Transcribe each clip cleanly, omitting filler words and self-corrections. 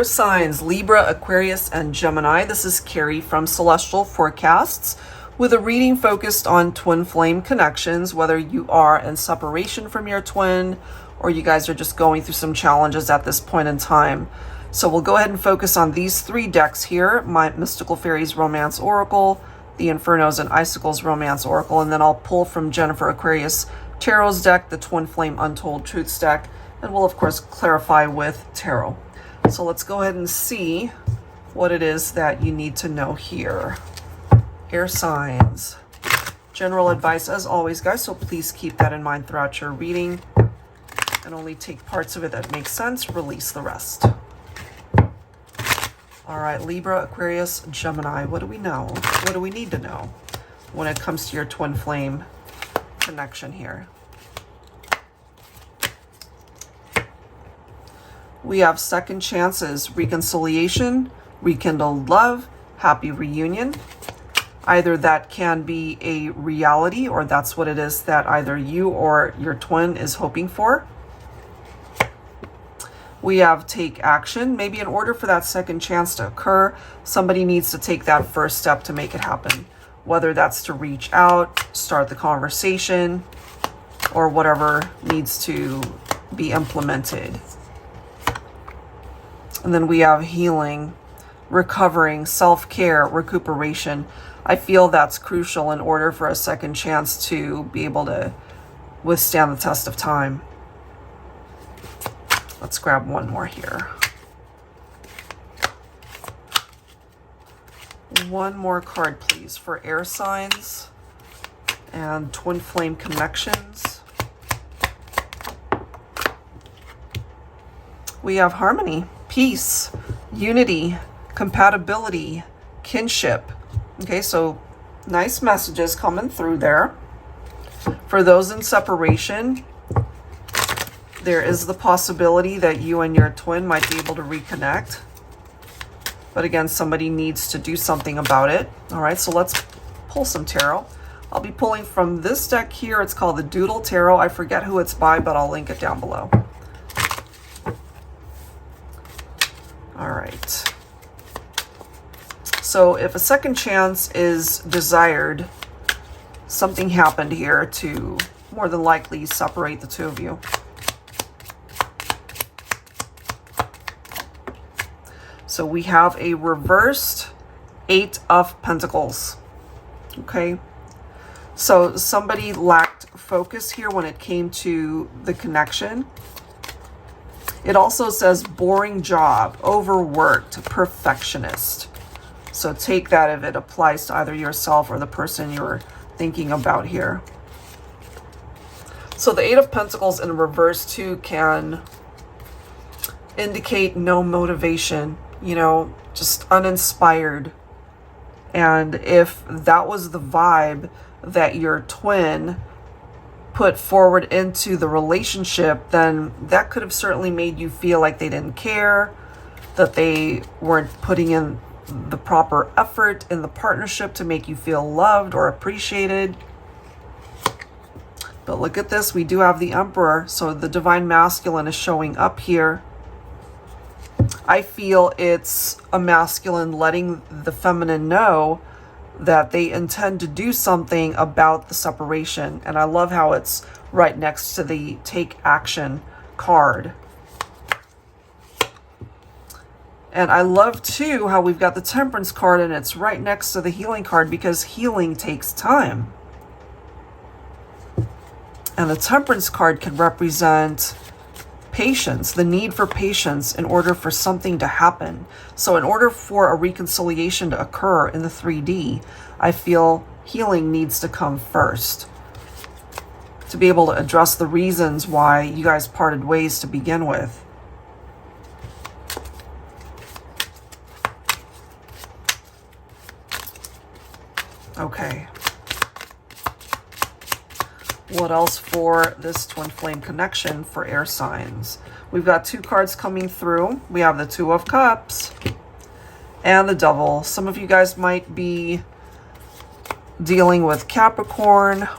signs, Libra, Aquarius, and Gemini. This is Carrie from Celestial Forecasts with a reading focused on twin flame connections, whether you are in separation from your twin or you guys are just going through some challenges at this point in time. So we'll go ahead and focus on these three decks here, my Mystical Fairies Romance Oracle, the Infernos and Icicles Romance Oracle, and then I'll pull from Jennifer Aquarius Tarot's deck, the Twin Flame Untold Truths deck, and we'll of course clarify with Tarot. So let's go ahead and see what it is that you need to know here. Air signs. General advice as always, guys, so please keep that in mind throughout your reading and only take parts of it that make sense, release the rest. All right, Libra, Aquarius, Gemini, what do we know? What do we need to know when it comes to your twin flame connection here? We have second chances, reconciliation, rekindled love, happy reunion. Either that can be a reality or that's what it is that either you or your twin is hoping for. We have take action. Maybe in order for that second chance to occur, somebody needs to take that first step to make it happen. Whether that's to reach out, start the conversation, or whatever needs to be implemented. And then we have healing, recovering, self-care, recuperation. I feel that's crucial in order for a second chance to be able to withstand the test of time. Let's grab one more here. One more card, please, for air signs and twin flame connections. We have harmony, peace, unity, compatibility, kinship. Okay, so nice messages coming through there. For those in separation, there is the possibility that you and your twin might be able to reconnect. But again, somebody needs to do something about it. All right, so let's pull some tarot. I'll be pulling from this deck here. It's called the Doodle Tarot. I forget who it's by, but I'll link it down below. All right. So if a second chance is desired, something happened here to more than likely separate the two of you. So we have a reversed 8 of Pentacles. Okay. So somebody lacked focus here when it came to the connection. It also says boring job, overworked, perfectionist. So take that if it applies to either yourself or the person you're thinking about here. So the 8 of Pentacles in reverse too can indicate no motivation, you know, just uninspired. And if that was the vibe that your twin put forward into the relationship, then that could have certainly made you feel like they didn't care, that they weren't putting in the proper effort in the partnership to make you feel loved or appreciated. But look at this, we do have the Emperor, so the divine masculine is showing up here. I feel it's a masculine letting the feminine know that they intend to do something about the separation. And I love how it's right next to the take action card. And I love too how we've got the Temperance card and it's right next to the healing card because healing takes time. And the Temperance card can represent patience, the need for patience in order for something to happen. So in order for a reconciliation to occur in the 3D, I feel healing needs to come first to be able to address the reasons why you guys parted ways to begin with. Okay. What else for this twin flame connection for air signs? We've got 2 cards coming through. We have the 2 of Cups and the Devil. Some of you guys might be dealing with Capricorn.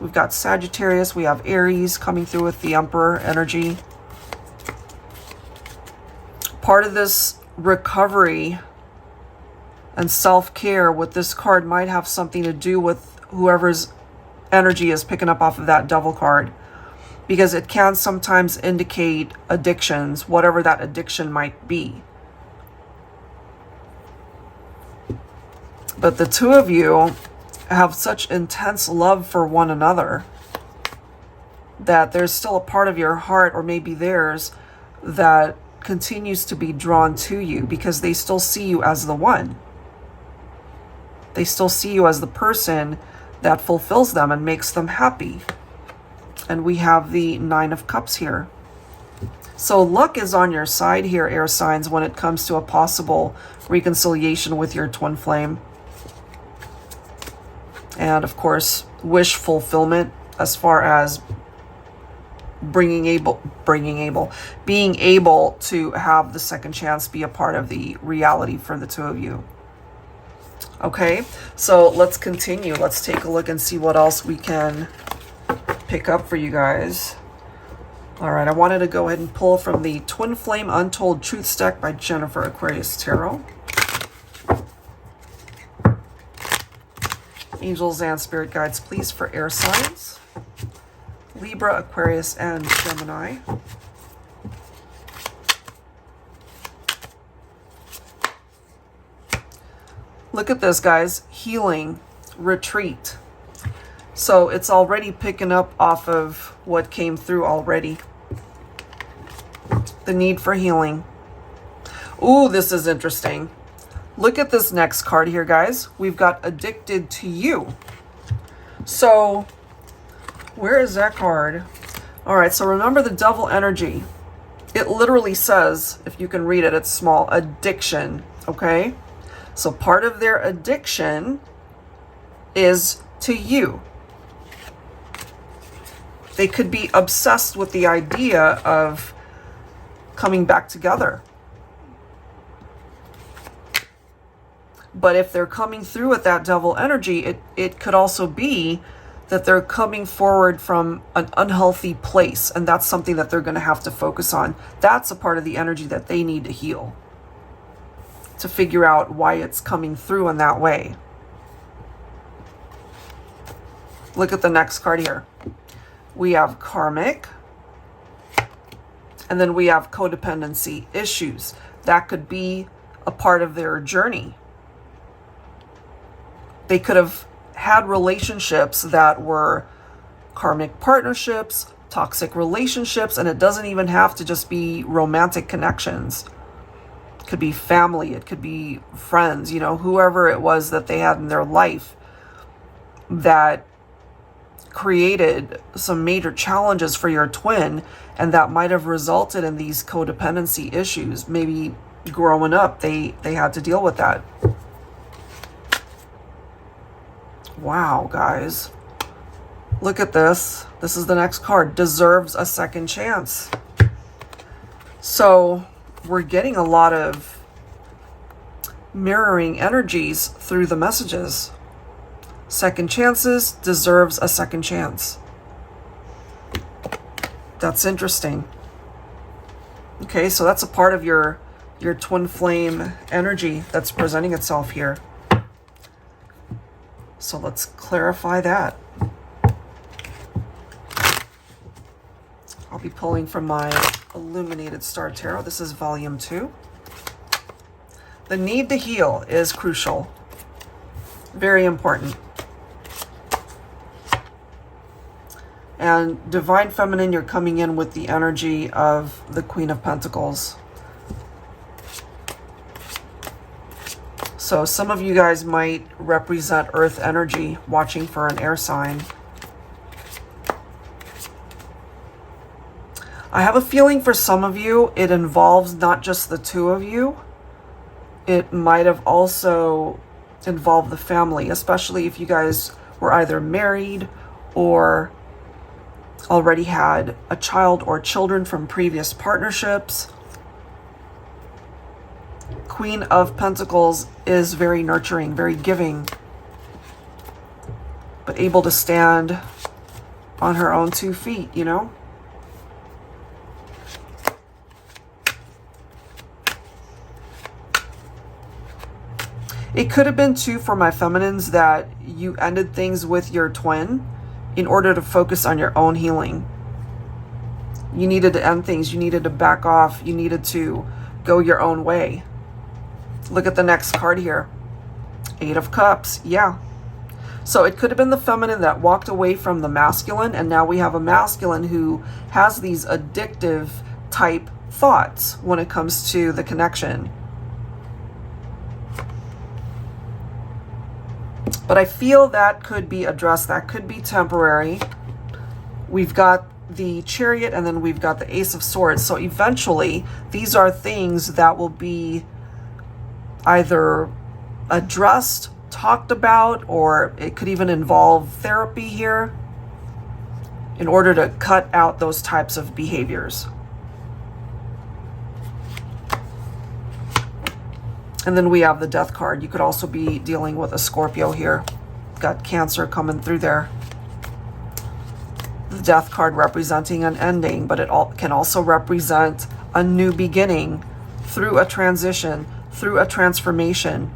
We've got Sagittarius. We have Aries coming through with the Emperor energy. Part of this recovery and self-care with this card might have something to do with whoever's energy is picking up off of that Devil card, because it can sometimes indicate addictions, whatever that addiction might be. But the two of you have such intense love for one another that there's still a part of your heart, or maybe theirs, that continues to be drawn to you because they still see you as the one. They still see you as the person that fulfills them and makes them happy. And we have the Nine of Cups here. So luck is on your side here, air signs, when it comes to a possible reconciliation with your twin flame. And of course, wish fulfillment as far as being able to have the second chance be a part of the reality for the two of you. Okay, so let's continue. Let's take a look and see what else we can pick up for you guys. All right, I wanted to go ahead and pull from the Twin Flame Untold Truths deck by Jennifer Aquarius Tarot. Angels and spirit guides, please, for air signs. Libra, Aquarius, and Gemini. Look at this, guys. Healing, retreat. So it's already picking up off of what came through already. The need for healing. Ooh, this is interesting. Look at this next card here, guys. We've got addicted to you. So where is that card? All right, so remember the Devil energy. It literally says, if you can read it, it's small, addiction, okay? So part of their addiction is to you. They could be obsessed with the idea of coming back together. But if they're coming through with that Devil energy, it could also be that they're coming forward from an unhealthy place, and that's something that they're going to have to focus on. That's a part of the energy that they need to heal, to figure out why it's coming through in that way. Look at the next card here. We have karmic, and then we have codependency issues. That could be a part of their journey. They could have had relationships that were karmic partnerships, toxic relationships, and it doesn't even have to just be romantic connections. It could be family, it could be friends, you know, whoever it was that they had in their life that created some major challenges for your twin, and that might have resulted in these codependency issues. Maybe growing up, they had to deal with that. Wow, guys. Look at this. This is the next card. Deserves a second chance. So we're getting a lot of mirroring energies through the messages. Second chances, deserves a second chance. That's interesting. Okay, so that's a part of your twin flame energy that's presenting itself here. So let's clarify that. I'll be pulling from my Illuminated Star Tarot. This is volume 2. The need to heal is crucial. Very important. And Divine Feminine, you're coming in with the energy of the Queen of Pentacles. So some of you guys might represent Earth energy, watching for an air sign. I have a feeling for some of you, it involves not just the two of you. It might have also involved the family, especially if you guys were either married or already had a child or children from previous partnerships. Queen of Pentacles is very nurturing, very giving, but able to stand on her own 2 feet, you know? It could have been too for my feminines that you ended things with your twin in order to focus on your own healing. You needed to end things. You needed to back off. You needed to go your own way. Look at the next card here. 8 of Cups. Yeah. So it could have been the feminine that walked away from the masculine, and now we have a masculine who has these addictive type thoughts when it comes to the connection. But I feel that could be addressed. That could be temporary. We've got the Chariot, and then we've got the Ace of Swords. So eventually, these are things that will be either addressed, talked about, or it could even involve therapy here in order to cut out those types of behaviors. And then we have the Death card. You could also be dealing with a Scorpio here. Got Cancer coming through there. The Death card representing an ending, but it can also represent a new beginning through a transition, through a transformation.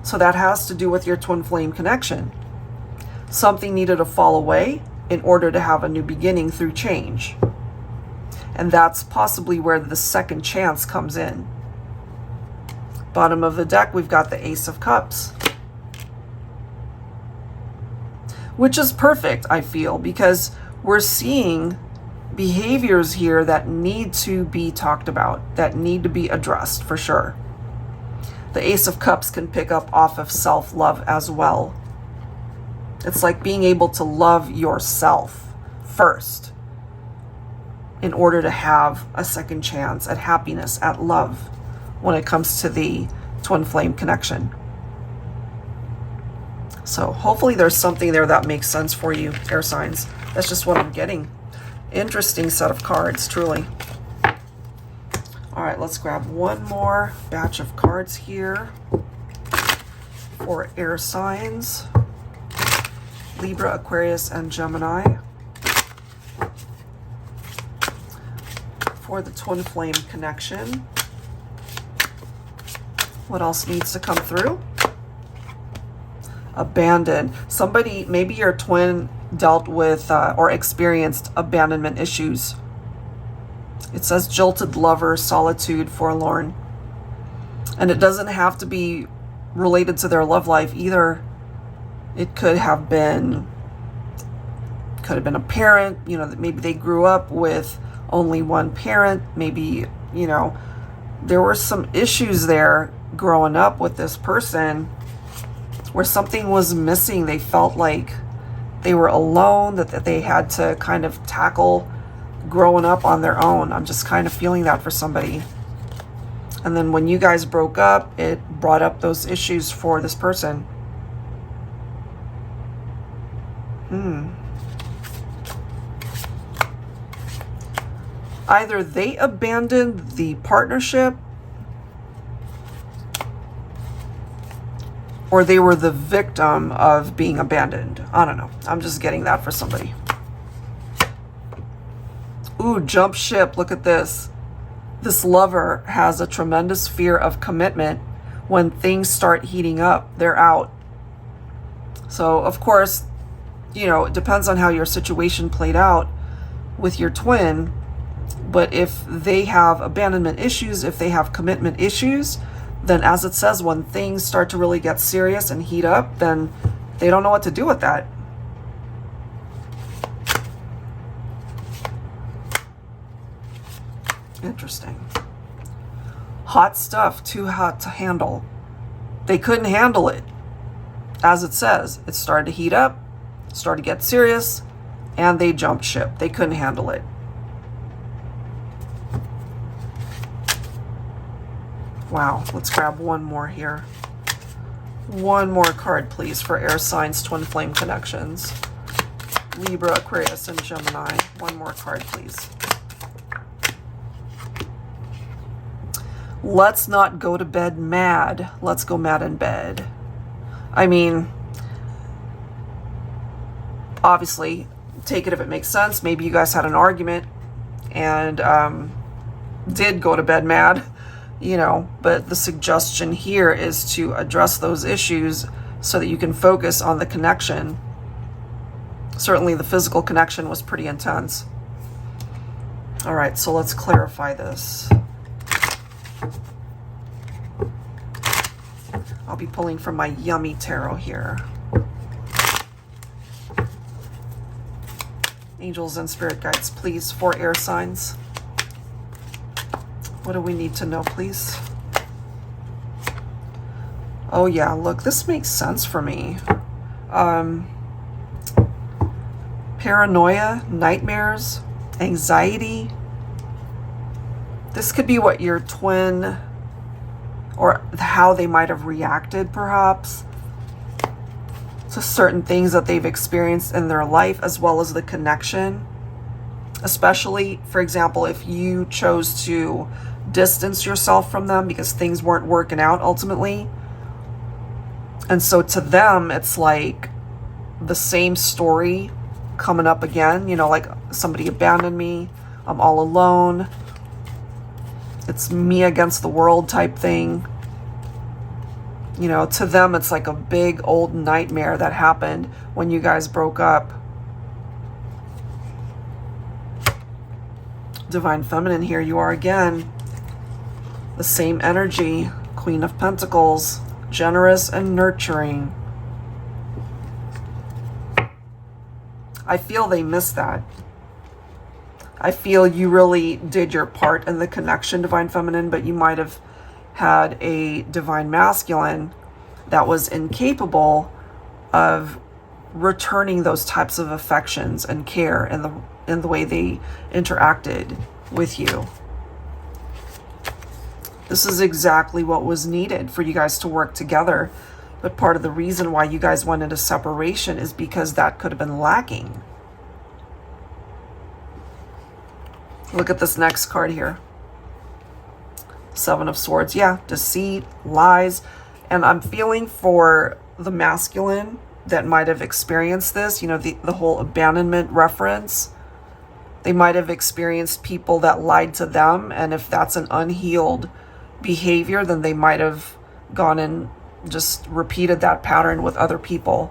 So that has to do with your twin flame connection. Something needed to fall away in order to have a new beginning through change. And that's possibly where the second chance comes in. Bottom of the deck, we've got the Ace of Cups. Which is perfect, I feel, because we're seeing behaviors here that need to be talked about, that need to be addressed for sure. The Ace of Cups can pick up off of self-love as well. It's like being able to love yourself first in order to have a second chance at happiness, at love, when it comes to the twin flame connection. So hopefully there's something there that makes sense for you, air signs. That's just what I'm getting. Interesting set of cards, truly. All right, let's grab one more batch of cards here for air signs. Libra, Aquarius, and Gemini. For the twin flame connection. What else needs to come through? Abandoned. Somebody, maybe your twin dealt with or experienced abandonment issues. It says jilted lover, solitude, forlorn. And it doesn't have to be related to their love life either. It could have been a parent, you know, that maybe they grew up with only one parent. Maybe, you know, there were some issues there growing up with this person where something was missing. They felt like they were alone, that they had to kind of tackle growing up on their own. I'm just kind of feeling that for somebody. And then when you guys broke up, it brought up those issues for this person. Either they abandoned the partnership or they were the victim of being abandoned. I don't know. I'm just getting that for somebody. Ooh, jump ship. Look at this. This lover has a tremendous fear of commitment. When things start heating up, they're out. So, of course, you know, it depends on how your situation played out with your twin. But if they have abandonment issues, if they have commitment issues, then as it says, when things start to really get serious and heat up, then they don't know what to do with that. Interesting. Hot stuff, too hot to handle. They couldn't handle it. As it says, it started to heat up, started to get serious, and they jumped ship. They couldn't handle it. Wow, let's grab one more here. One more card, please, for air signs, twin flame connections. Libra, Aquarius, and Gemini. One more card, please. Let's not go to bed mad. Let's go mad in bed. I mean, obviously, take it if it makes sense. Maybe you guys had an argument and did go to bed mad. you know, but the suggestion here is to address those issues so that you can focus on the connection. Certainly the physical connection was pretty intense. All right, so let's clarify this. I'll be pulling from my Yummy Tarot here. Angels and spirit guides, please, for air signs. What do we need to know, please? Oh yeah, look, this makes sense for me. Paranoia, nightmares, anxiety. This could be what your twin, or how they might have reacted perhaps to certain things that they've experienced in their life, as well as the connection. Especially, for example, if you chose to distance yourself from them because things weren't working out ultimately. And so to them, it's like the same story coming up again, you know, like somebody abandoned me, I'm all alone, it's me against the world type thing. You know, to them, it's like a big old nightmare that happened when you guys broke up. Divine Feminine, here you are again. The same energy, Queen of Pentacles, generous and nurturing. I feel they missed that. I feel you really did your part in the connection, Divine Feminine, but you might have had a Divine Masculine that was incapable of returning those types of affections and care in the way they interacted with you. This is exactly what was needed for you guys to work together. But part of the reason why you guys went into separation is because that could have been lacking. Look at this next card here. Seven of Swords. Yeah, deceit, lies. And I'm feeling for the masculine that might have experienced this, you know, the whole abandonment reference. They might have experienced people that lied to them. And if that's an unhealed behavior, then they might have gone and just repeated that pattern with other people.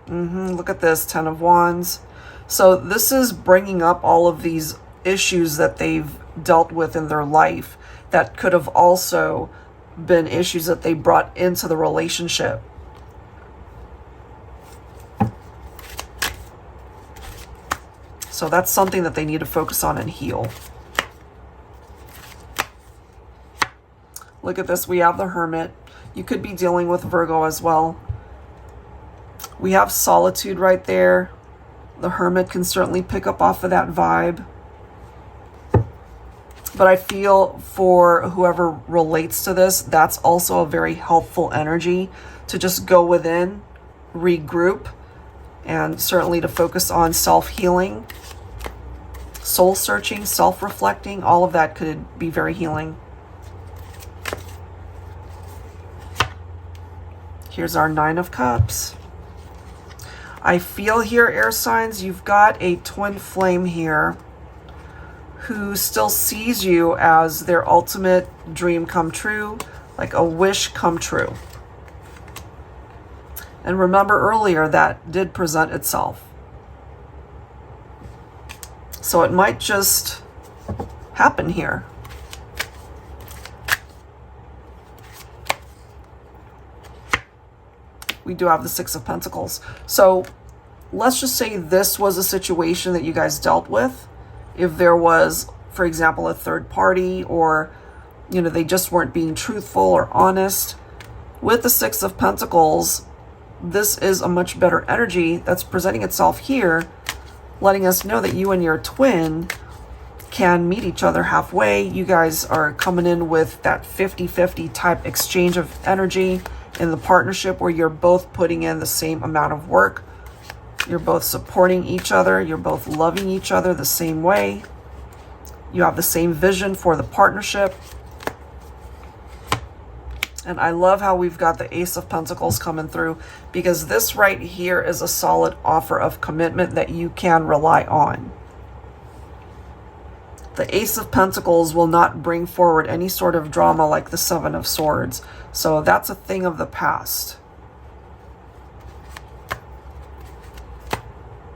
Look at this, Ten of Wands. So this is bringing up all of these issues that they've dealt with in their life that could have also been issues that they brought into the relationship. So that's something that they need to focus on and heal. Look at this. We have the Hermit. You could be dealing with Virgo as well. We have solitude right there. The Hermit can certainly pick up off of that vibe. But I feel for whoever relates to this, that's also a very helpful energy to just go within, regroup, and certainly to focus on self-healing, soul-searching, self-reflecting. All of that could be very healing. Here's our Nine of Cups. I feel here, air signs, you've got a twin flame here who still sees you as their ultimate dream come true, like a wish come true. And remember earlier, that did present itself. So it might just happen here. We do have the Six of Pentacles. So let's just say this was a situation that you guys dealt with. If there was, for example, a third party, or, you know, they just weren't being truthful or honest. With the Six of Pentacles, this is a much better energy that's presenting itself here, letting us know that you and your twin can meet each other halfway. You guys are coming in with that 50-50 type exchange of energy in the partnership, where you're both putting in the same amount of work. You're both supporting each other. You're both loving each other the same way. You have the same vision for the partnership. And I love how we've got the Ace of Pentacles coming through, because this right here is a solid offer of commitment that you can rely on. The Ace of Pentacles will not bring forward any sort of drama like the Seven of Swords. So that's a thing of the past.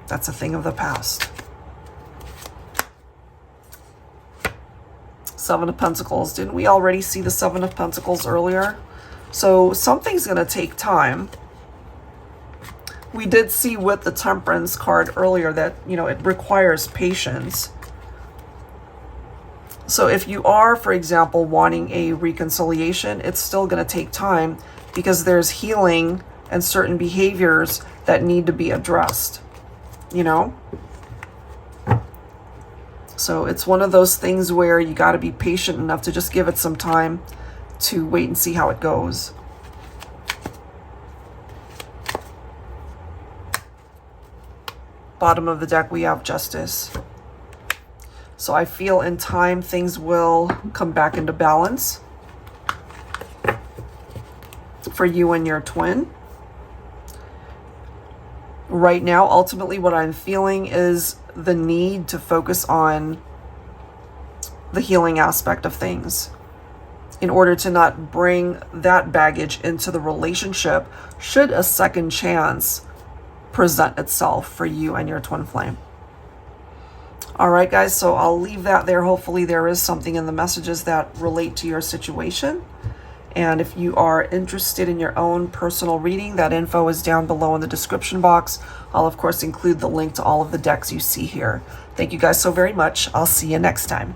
That's a thing of the past. Seven of Pentacles. Didn't we already see the Seven of Pentacles earlier? So something's going to take time. We did see with the Temperance card earlier that, you know, it requires patience. So if you are, for example, wanting a reconciliation, it's still going to take time because there's healing and certain behaviors that need to be addressed, you know? So it's one of those things where you got to be patient enough to just give it some time to wait and see how it goes. Bottom of the deck, we have Justice. So I feel in time things will come back into balance for you and your twin. Right now, ultimately, what I'm feeling is the need to focus on the healing aspect of things in order to not bring that baggage into the relationship should a second chance present itself for you and your twin flame. All right, guys, so I'll leave that there. Hopefully there is something in the messages that relate to your situation. And if you are interested in your own personal reading, that info is down below in the description box. I'll, of course, include the link to all of the decks you see here. Thank you guys so very much. I'll see you next time.